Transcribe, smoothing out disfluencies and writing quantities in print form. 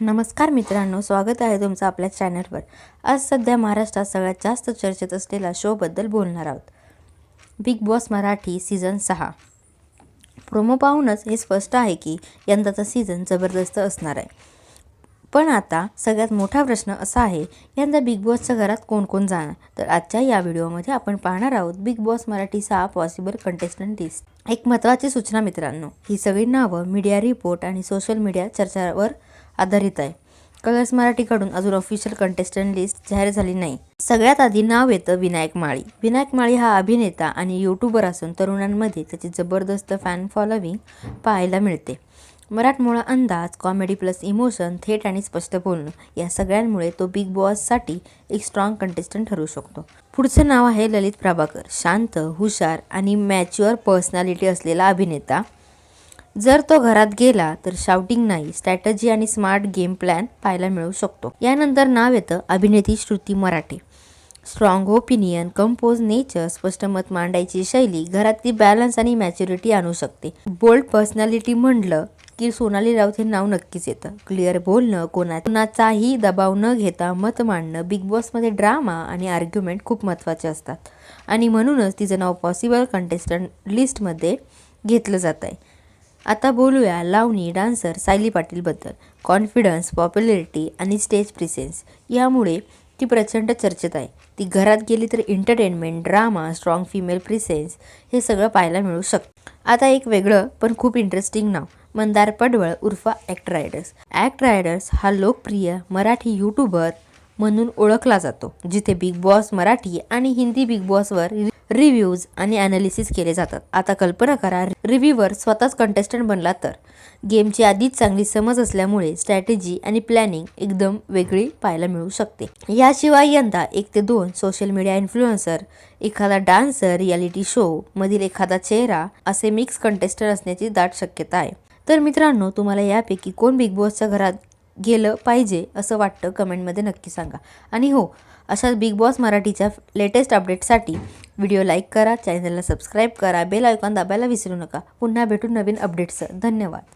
नमस्कार मित्रांनो, स्वागत आहे तुमचं आपल्या चॅनलवर। आज सध्या महाराष्ट्रात सगळ्यात जास्त चर्चेत असलेला शोबद्दल बोलणार आहोत। Big boss Marathi season 6 promo पाहूनच हे स्पष्ट आहे की यंदाचा सीझन जबरदस्त असणार आहे। पण आता सगळ्यात मोठा प्रश्न असा आहे, यंदा बिग बॉसच्या घरात कोण कोण जाणार? तर आजच्या या व्हिडिओमध्ये आपण पाहणार आहोत big boss Marathi 6 possible contestant list. एक महत्त्वाची सूचना मित्रांनो, ही सगळी नावं मीडिया रिपोर्ट आणि सोशल मीडिया चर्चावर आधारित आहे। कलर्स मराठीकडून अजून ऑफिशियल कंटेस्टंट लिस्ट जाहीर झाली नाही। सगळ्यात आधी नाव येतं विनायक माळी। विनायक माळी हा अभिनेता आणि यूट्यूबर असून तरुणांमध्ये त्याची जबरदस्त फॅन फॉलोविंग पाहायला मिळते। मराठमोळा अंदाज, कॉमेडी प्लस इमोशन, थेट आणि स्पष्ट बोलणं या सगळ्यांमुळे तो बिग बॉससाठी एक स्ट्रॉंग कंटेस्टंट ठरू शकतो। पुढचं नाव आहे ललित प्रभाकर। शांत, हुशार आणि मॅच्युअर पर्सनॅलिटी असलेला अभिनेता। जर तो घरात गेला तर शाउटिंग नाही, स्ट्रॅटेजी आणि स्मार्ट गेम प्लॅन पाहायला मिळू शकतो। यानंतर नाव येतं अभिनेत्री श्रुती मराठे। स्ट्रॉंग ओपिनियन, कंपोज नेचर, स्पष्ट मत मांडायची शैली घरातली बॅलन्स आणि मॅच्युरिटी आणू शकते। बोल्ड पर्सनॅलिटी म्हणलं की सोनाली राऊत हे नाव नक्कीच येतं। क्लिअर बोलणं, कोणाचाही दबाव न घेता मत मांडणं, बिग बॉसमध्ये ड्रामा आणि आर्ग्युमेंट खूप महत्त्वाचे असतात आणि म्हणूनच तिचं नाव पॉसिबल कंटेस्टंट लिस्टमध्ये घेतलं जात आहे। आता बोलूया लावणी डान्सर सायली पाटीलबद्दल। कॉन्फिडन्स, पॉप्युलॅरिटी आणि स्टेज प्रेझेन्स यामुळे ती प्रचंड चर्चेत आहे। ती घरात गेली तर entertainment, drama, strong female presence हे सगळं पाहायला मिळू शकतं। आता एक वेगळं पण खूप इंटरेस्टिंग नाव, मंदार पडवळ उर्फ ॲक्ट रायडर्स। ॲक्ट रायडर्स हा लोकप्रिय मराठी यूट्यूबर म्हणून ओळखला जातो, जिथे बिग बॉस मराठी आणि हिंदी बिग बॉसवर रिव्ह्यूज आणि ॲनालिसिस केले जातात। आता कल्पना करा, रिव्ह्यूवर स्वतःच कंटेस्टंट बनला तर। गेमची आधीच चांगली समज असल्यामुळे स्ट्रॅटेजी आणि प्लॅनिंग एकदम वेगळी पाहायला मिळू शकते। याशिवाय यंदा 1 ते 2 सोशल मीडिया इन्फ्लुएन्सर, एखादा डान्सर, रियालिटी शो मधील एखादा चेहरा असे मिक्स कंटेस्टंट असण्याची दाट शक्यता आहे। तर मित्रांनो, तुम्हाला यापैकी कोण बिग बॉसच्या घरात गेलं पाहिजे असं वाटतं कमेंटमध्ये नक्की सांगा। आणि हो, अशाच बिग बॉस मराठीच्या लेटेस्ट अपडेटसाठी व्हिडिओ लाईक करा, चॅनलला सबस्क्राईब करा, बेल आयकॉन दाबायला विसरू नका। पुन्हा भेटू नवीन अपडेट्ससह। धन्यवाद।